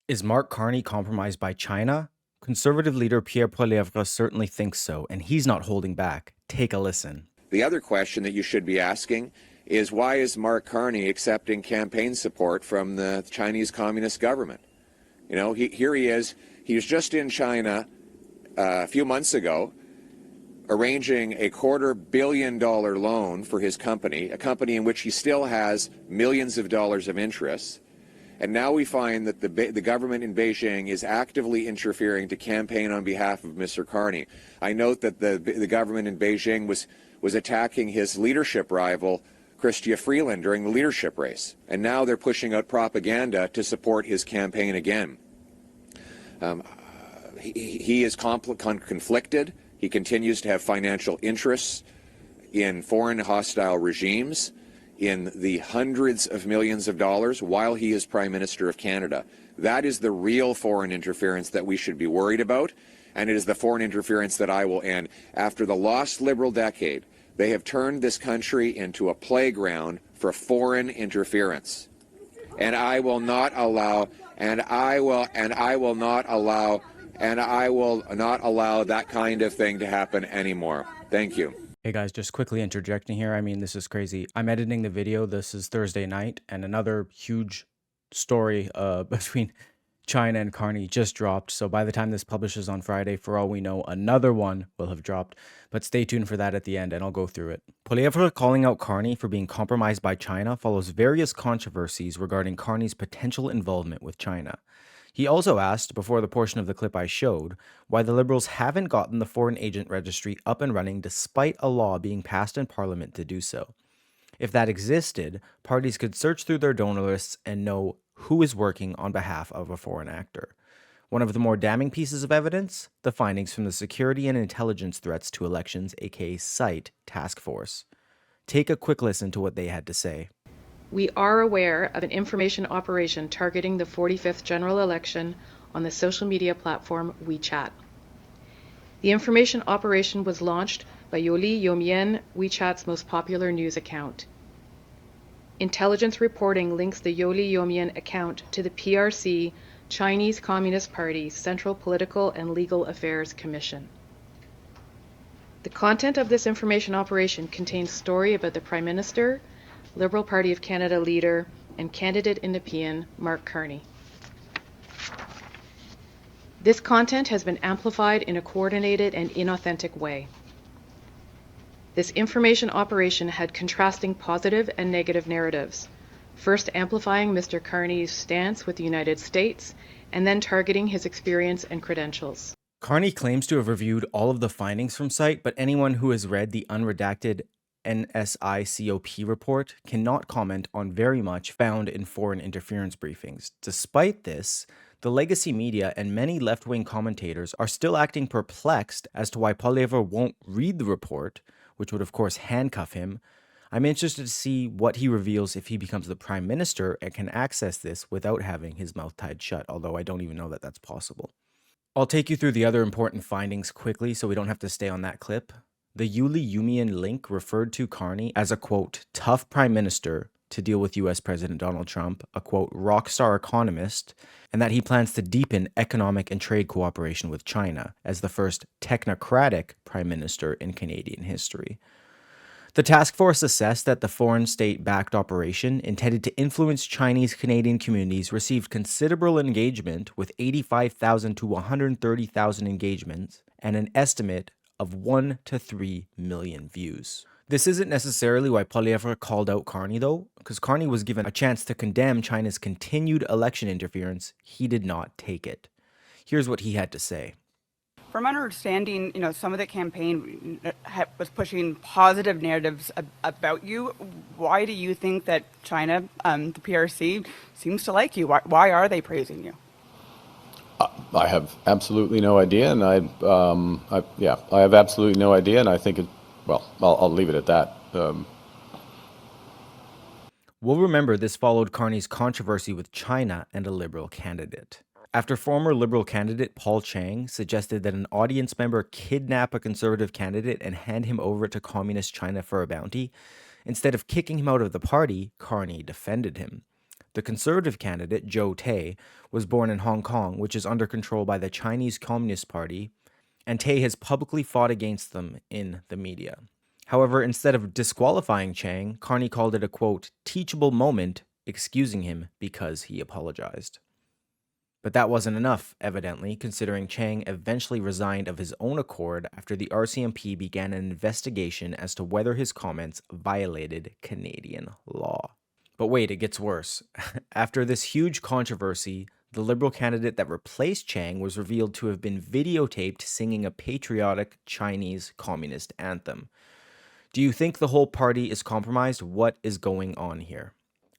Is Mark Carney compromised by China? Conservative leader Pierre Poilievre certainly thinks so, and he's not holding back. Take a listen. The other question that you should be asking is, why is Mark Carney accepting campaign support from the Chinese Communist government? You know, here he is. He was just in China a few months ago, arranging a $250 million loan for his company, a company in which he still has millions of dollars of interest. And now we find that the government in Beijing is actively interfering to campaign on behalf of Mr. Carney. I note that the government in Beijing was attacking his leadership rival, Chrystia Freeland, during the leadership race. And now they're pushing out propaganda to support his campaign again. He is conflicted. He continues to have financial interests in foreign hostile regimes in the hundreds of millions of dollars while he is Prime Minister of Canada. That is the real foreign interference that we should be worried about, and it is the foreign interference that I will end. After the lost Liberal decade, they have turned this country into a playground for foreign interference. And I will not allow, and I will not allow that kind of thing to happen anymore. Thank you. Hey guys, just quickly interjecting here. I mean, this is crazy. I'm editing the video. This is Thursday night, and another huge story between China and Carney just dropped. So by the time this publishes on Friday, for all we know, another one will have dropped. But stay tuned for that at the end, and I'll go through it. Poilievre calling out Carney for being compromised by China follows various controversies regarding Carney's potential involvement with China. He also asked, before the portion of the clip I showed, why the Liberals haven't gotten the foreign agent registry up and running despite a law being passed in Parliament to do so. If that existed, parties could search through their donor lists and know who is working on behalf of a foreign actor. One of the more damning pieces of evidence? The findings from the Security and Intelligence Threats to Elections, aka SITE, task force. Take a quick listen to what they had to say. We are aware of an information operation targeting the 45th general election on the social media platform WeChat. The information operation was launched by Yoli Yomien, WeChat's most popular news account. Intelligence reporting links the Yoli Yomien account to the PRC, Chinese Communist Party's Central Political and Legal Affairs Commission. The content of this information operation contains story about the Prime Minister, Liberal Party of Canada leader, and candidate in Nepean, Mark Carney. This content has been amplified in a coordinated and inauthentic way. This information operation had contrasting positive and negative narratives, first amplifying Mr. Carney's stance with the United States, and then targeting his experience and credentials. Carney claims to have reviewed all of the findings from SITE, but anyone who has read the unredacted NSICOP report cannot comment on very much found in foreign interference briefings. Despite this, the legacy media and many left-wing commentators are still acting perplexed as to why Poilievre won't read the report, which would of course handcuff him. I'm interested to see what he reveals if he becomes the Prime Minister and can access this without having his mouth tied shut, although I don't even know that that's possible. I'll take you through the other important findings quickly so we don't have to stay on that clip. The Yuli Yumian link referred to Carney as a, quote, tough prime minister to deal with US President Donald Trump, a, quote, rock star economist, and that he plans to deepen economic and trade cooperation with China as the first technocratic prime minister in Canadian history. The task force assessed that the foreign state-backed operation intended to influence Chinese Canadian communities received considerable engagement with 85,000 to 130,000 engagements and an estimate of 1 to 3 million views. This isn't necessarily why Poilievre called out Carney though, because Carney was given a chance to condemn China's continued election interference. He did not take it. Here's what he had to say. From my understanding, some of the campaign was pushing positive narratives about you. Why do you think that China, the PRC, seems to like you? Why are they praising you? I have absolutely no idea, and I have absolutely no idea, and I think I'll leave it at that. We'll remember this followed Carney's controversy with China and a Liberal candidate. After former Liberal candidate Paul Chiang suggested that an audience member kidnap a Conservative candidate and hand him over to Communist China for a bounty, instead of kicking him out of the party, Carney defended him. The conservative candidate, Zhou Tai, was born in Hong Kong, which is under control by the Chinese Communist Party, and Tai has publicly fought against them in the media. However, instead of disqualifying Chiang, Carney called it a, quote, teachable moment, excusing him because he apologized. But that wasn't enough, evidently, considering Chiang eventually resigned of his own accord after the RCMP began an investigation as to whether his comments violated Canadian law. But wait, it gets worse. After this huge controversy, the Liberal candidate that replaced Chiang was revealed to have been videotaped singing a patriotic Chinese communist anthem. Do you think the whole party is compromised? What is going on here?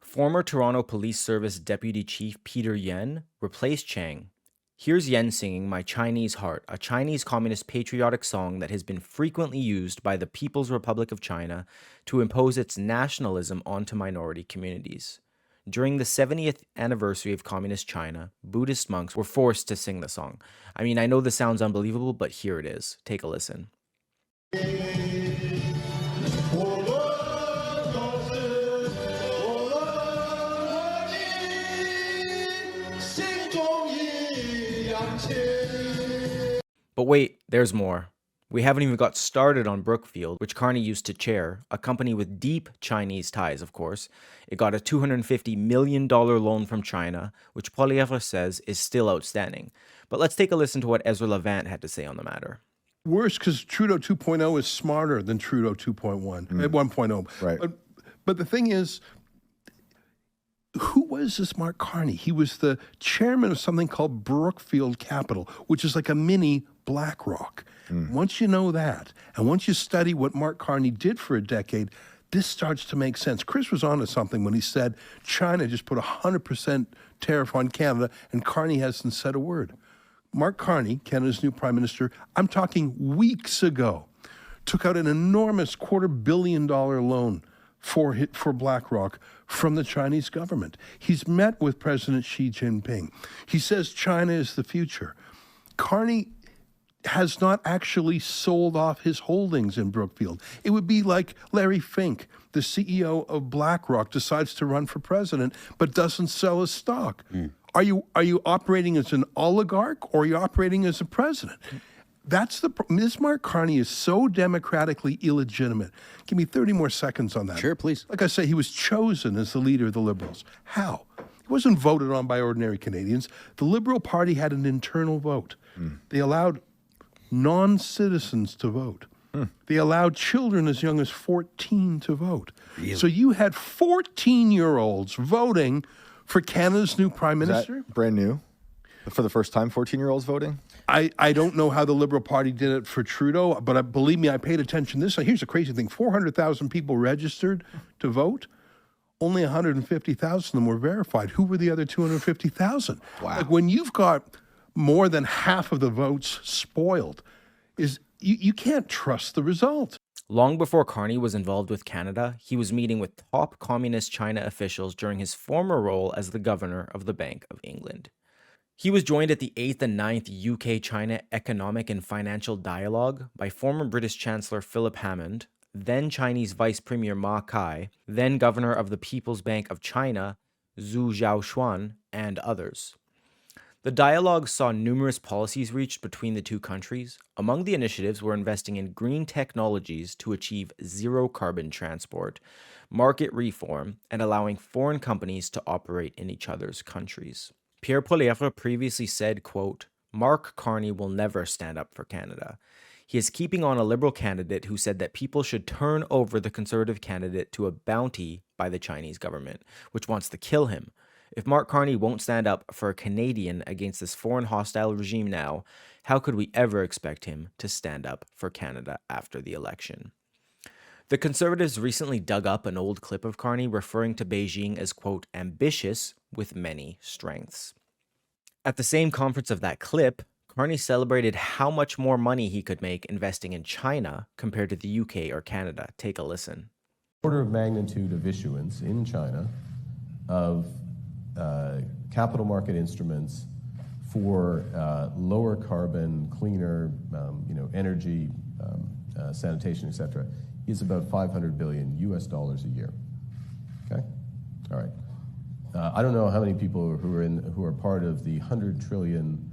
Former Toronto Police Service Deputy Chief Peter Yen replaced Chiang. Here's Yen singing My Chinese Heart, a Chinese communist patriotic song that has been frequently used by the People's Republic of China to impose its nationalism onto minority communities. During the 70th anniversary of Communist China, Buddhist monks were forced to sing the song. I mean, I know this sounds unbelievable, but here it is. Take a listen. But wait, there's more. We haven't even got started on Brookfield, which Carney used to chair, a company with deep Chinese ties, of course. It got a $250 million loan from China, which Poilievre says is still outstanding. But let's take a listen to what Ezra Levant had to say on the matter. Worse, because Trudeau 2.0 is smarter than Trudeau 2.1, 1.0. Right. But the thing is, who was this Mark Carney? He was the chairman of something called Brookfield Capital, which is like a mini BlackRock. Once you know that, and once you study what Mark Carney did for a decade, this starts to make sense. Chris was onto something when he said China just put 100% tariff on Canada, and Carney hasn't said a word. Mark Carney, Canada's new prime minister, I'm talking weeks ago, took out an enormous $250 million loan for BlackRock from the Chinese government. He's met with President Xi Jinping. He says China is the future. Carney has not actually sold off his holdings in Brookfield. It would be like Larry Fink, the CEO of BlackRock, decides to run for president but doesn't sell his stock. Are you operating as an oligarch or are you operating as a president? That's the Ms. Mark Carney is so democratically illegitimate. Give me 30 more seconds on that. Sure, please. Like I say, he was chosen as the leader of the Liberals. How? He wasn't voted on by ordinary Canadians. The Liberal Party had an internal vote. They allowed non-citizens to vote. They allowed children as young as 14 to vote. Really? So you had 14-year-olds voting for Canada's new prime Is minister. that brand new? For the first time, 14-year-olds voting? I don't know how the Liberal Party did it for Trudeau, but believe me, I paid attention to this. Here's the crazy thing. 400,000 people registered to vote. Only 150,000 of them were verified. Who were the other 250,000? Wow. Like when you've got more than half of the votes spoiled, you can't trust the result. Long before Carney was involved with Canada, he was meeting with top Communist China officials during his former role as the governor of the Bank of England. He was joined at the 8th and 9th UK-China Economic and Financial Dialogue by former British Chancellor Philip Hammond, then Chinese Vice Premier Ma Kai, then Governor of the People's Bank of China, Zhu Zhaoxuan, and others. The dialogue saw numerous policies reached between the two countries. Among the initiatives were investing in green technologies to achieve zero carbon transport, market reform, and allowing foreign companies to operate in each other's countries. Pierre Poilievre previously said, quote, Mark Carney will never stand up for Canada. He is keeping on a Liberal candidate who said that people should turn over the Conservative candidate to a bounty by the Chinese government, which wants to kill him. If Mark Carney won't stand up for a Canadian against this foreign hostile regime now, how could we ever expect him to stand up for Canada after the election? The Conservatives recently dug up an old clip of Carney referring to Beijing as, quote, ambitious with many strengths. At the same conference of that clip, Carney celebrated how much more money he could make investing in China compared to the UK or Canada. Take a listen. Order of magnitude of issuance in China of capital market instruments for lower carbon, cleaner, energy, sanitation, etc., is about $500 billion US a year. Okay, all right. I don't know how many people who are part of the $100 trillion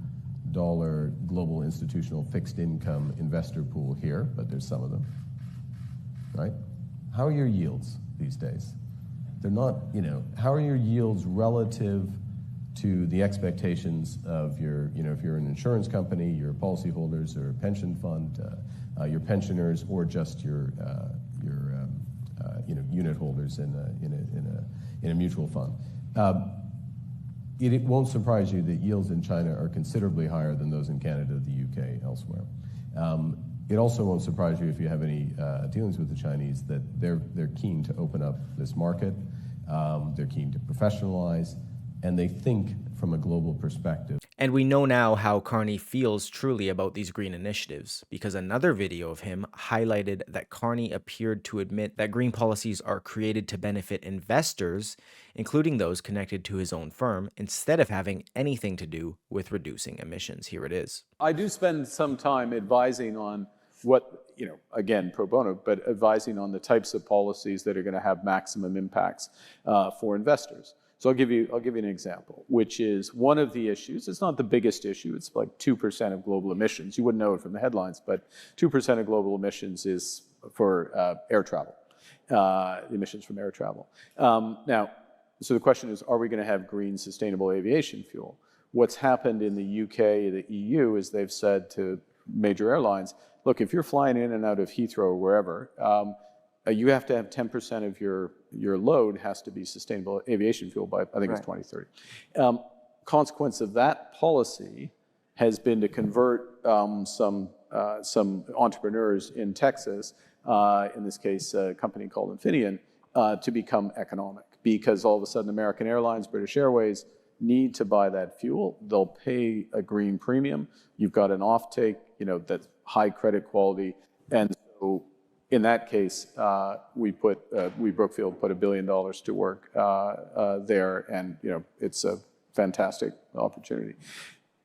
global institutional fixed income investor pool here, but there's some of them, right? How are your yields these days? They're not, how are your yields relative to the expectations of your, if you're an insurance company, your policyholders or a pension fund, your pensioners, or just your unit holders in a mutual fund. It won't surprise you that yields in China are considerably higher than those in Canada, the UK, elsewhere. It also won't surprise you if you have any dealings with the Chinese that they're keen to open up this market, they're keen to professionalize, and they think from a global perspective. And we know now how Carney feels truly about these green initiatives, because another video of him highlighted that Carney appeared to admit that green policies are created to benefit investors, including those connected to his own firm, instead of having anything to do with reducing emissions. Here it is. I do spend some time advising on what, again, pro bono, but advising on the types of policies that are going to have maximum impacts for investors. So I'll give you an example, which is one of the issues. It's not the biggest issue. It's like 2% of global emissions. You wouldn't know it from the headlines, but 2% of global emissions is for air travel, emissions from air travel. Now, so the question is, are we going to have green, sustainable aviation fuel? What's happened in the UK, the EU, is they've said to major airlines, look, if you're flying in and out of Heathrow or wherever, you have to have 10% of your load has to be sustainable aviation fuel by, I think it's 2030. Consequence of that policy has been to convert some entrepreneurs in Texas, in this case, a company called Infineon, to become economic. Because all of a sudden, American Airlines, British Airways need to buy that fuel. They'll pay a green premium. You've got an offtake, that's high credit quality, and so in that case, we Brookfield put $1 billion to work there, and it's a fantastic opportunity.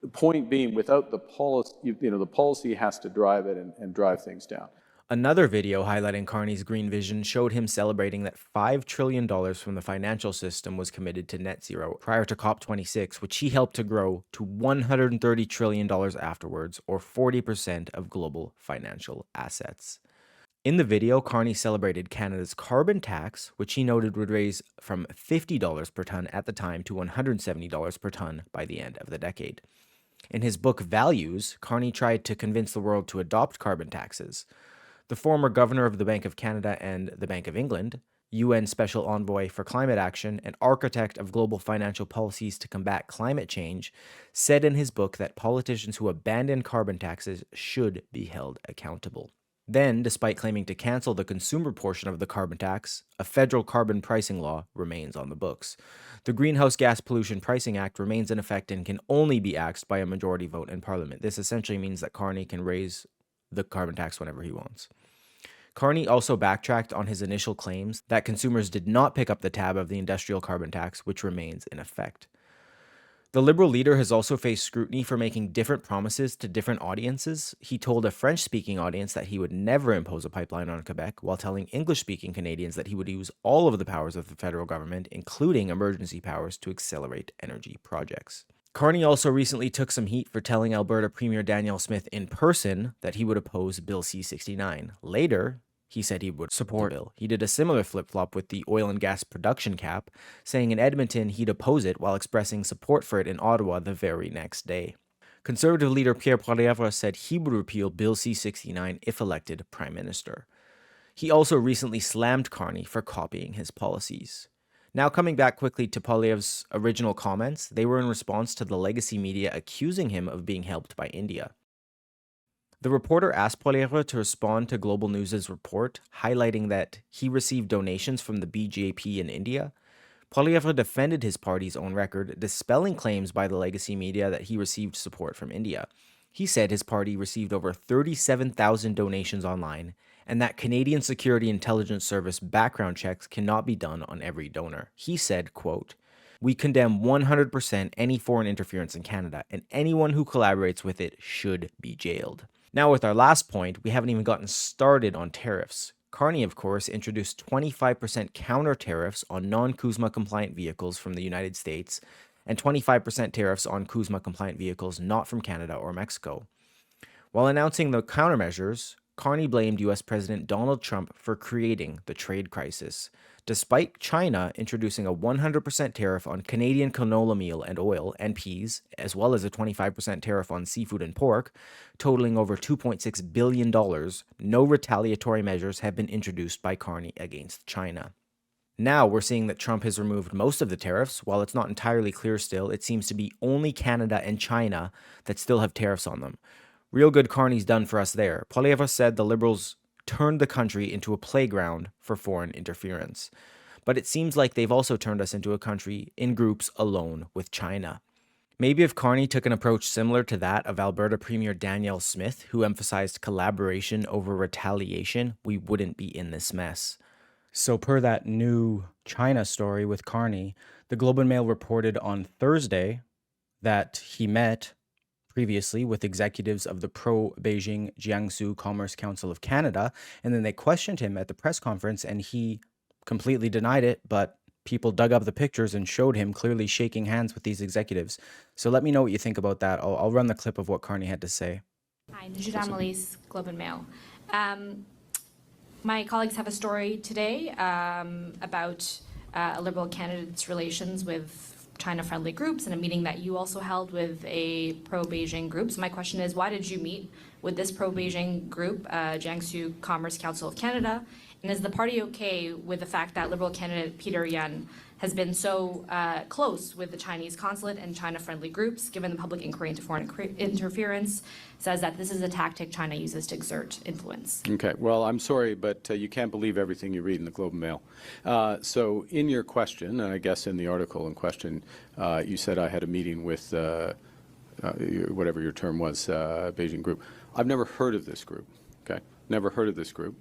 The point being, without the policy, the policy has to drive it and drive things down. Another video highlighting Carney's green vision showed him celebrating that $5 trillion from the financial system was committed to net zero prior to COP26, which he helped to grow to $130 trillion afterwards, or 40% of global financial assets. In the video, Carney celebrated Canada's carbon tax, which he noted would raise from $50 per ton at the time to $170 per ton by the end of the decade. In his book Values, Carney tried to convince the world to adopt carbon taxes. The former governor of the Bank of Canada and the Bank of England, UN Special Envoy for Climate Action, and architect of global financial policies to combat climate change, said in his book that politicians who abandon carbon taxes should be held accountable. Then, despite claiming to cancel the consumer portion of the carbon tax, a federal carbon pricing law remains on the books. The Greenhouse Gas Pollution Pricing Act remains in effect and can only be axed by a majority vote in Parliament. This essentially means that Carney can raise the carbon tax whenever he wants. Carney also backtracked on his initial claims that consumers did not pick up the tab of the industrial carbon tax, which remains in effect. The Liberal leader has also faced scrutiny for making different promises to different audiences. He told a French-speaking audience that he would never impose a pipeline on Quebec, while telling English-speaking Canadians that he would use all of the powers of the federal government, including emergency powers, to accelerate energy projects. Carney also recently took some heat for telling Alberta Premier Danielle Smith in person that he would oppose Bill C-69. Later, he said he would support the bill. He did a similar flip-flop with the oil and gas production cap, saying in Edmonton he'd oppose it while expressing support for it in Ottawa the very next day. Conservative leader Pierre Poilievre said he would repeal Bill C-69 if elected Prime Minister. He also recently slammed Carney for copying his policies. Now, coming back quickly to Poilievre's original comments, they were in response to the legacy media accusing him of being helped by India. The reporter asked Poilievre to respond to Global News' report, highlighting that he received donations from the BJP in India. Poilievre defended his party's own record, dispelling claims by the legacy media that he received support from India. He said his party received over 37,000 donations online, and that Canadian Security Intelligence Service background checks cannot be done on every donor. He said, quote, "We condemn 100% any foreign interference in Canada, and anyone who collaborates with it should be jailed." Now, with our last point, we haven't even gotten started on tariffs. Carney, of course, introduced 25% counter tariffs on non-CUSMA compliant vehicles from the United States and 25% tariffs on CUSMA compliant vehicles not from Canada or Mexico. While announcing the countermeasures, Carney blamed U.S. President Donald Trump for creating the trade crisis, despite China introducing a 100% tariff on Canadian canola meal and oil and peas, as well as a 25% tariff on seafood and pork, totaling over $2.6 billion. No retaliatory measures have been introduced by Carney against China. Now we're seeing that Trump has removed most of the tariffs. While it's not entirely clear still, it seems to be only Canada and China that still have tariffs on them. Real good Carney's done for us there. Poilievre said the Liberals turned the country into a playground for foreign interference. But it seems like they've also turned us into a country in groups alone with China. Maybe if Carney took an approach similar to that of Alberta Premier Danielle Smith, who emphasized collaboration over retaliation, we wouldn't be in this mess. So per that new China story with Carney, the Globe and Mail reported on Thursday that he met previously with executives of the pro-Beijing Jiangsu Commerce Council of Canada, and then they questioned him at the press conference, and he completely denied it, but people dug up the pictures and showed him clearly shaking hands with these executives. So let me know what you think about that. I'll run the clip of what Carney had to say. Hi, Najida Melis, Globe and Mail. My colleagues have a story today about a Liberal candidate's relations with China-friendly groups and a meeting that you also held with a pro-Beijing group. So my question is, why did you meet with this pro-Beijing group, Jiangsu Commerce Council of Canada? And is the party okay with the fact that Liberal candidate Peter Yan has been so close with the Chinese consulate and China-friendly groups, given the public inquiry into foreign interference, says that this is a tactic China uses to exert influence? Okay, well, I'm sorry, but you can't believe everything you read in the Globe and Mail. So in your question, and I guess in the article in question, you said I had a meeting with whatever your term was, Beijing group. I've never heard of this group, okay? Never heard of this group.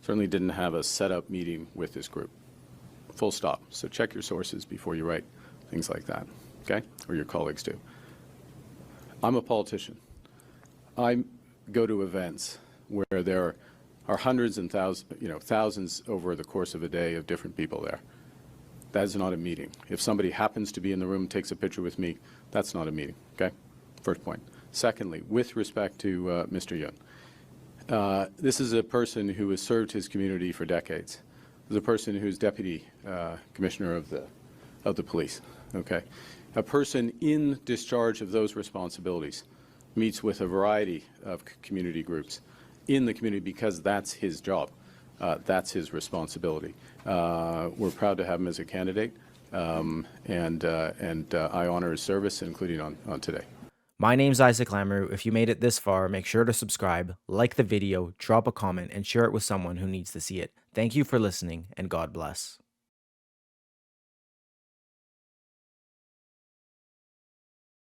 Certainly didn't have a set-up meeting with this group. Full stop. So check your sources before you write things like that, okay? Or your colleagues do. I'm a politician. I go to events where there are hundreds and thousands over the course of a day of different people there. That is not a meeting. If somebody happens to be in the room, takes a picture with me, that's not a meeting, okay? First point. Secondly, with respect to Mr. Yun, this is a person who has served his community for decades. This is a person who's deputy commissioner of the police, okay? A person in discharge of those responsibilities meets with a variety of community groups in the community because that's his job. That's his responsibility. We're proud to have him as a candidate, and I honor his service, including on today. My name's Isaac Lamoureux. If you made it this far, make sure to subscribe, like the video, drop a comment, and share it with someone who needs to see it. Thank you for listening, and God bless.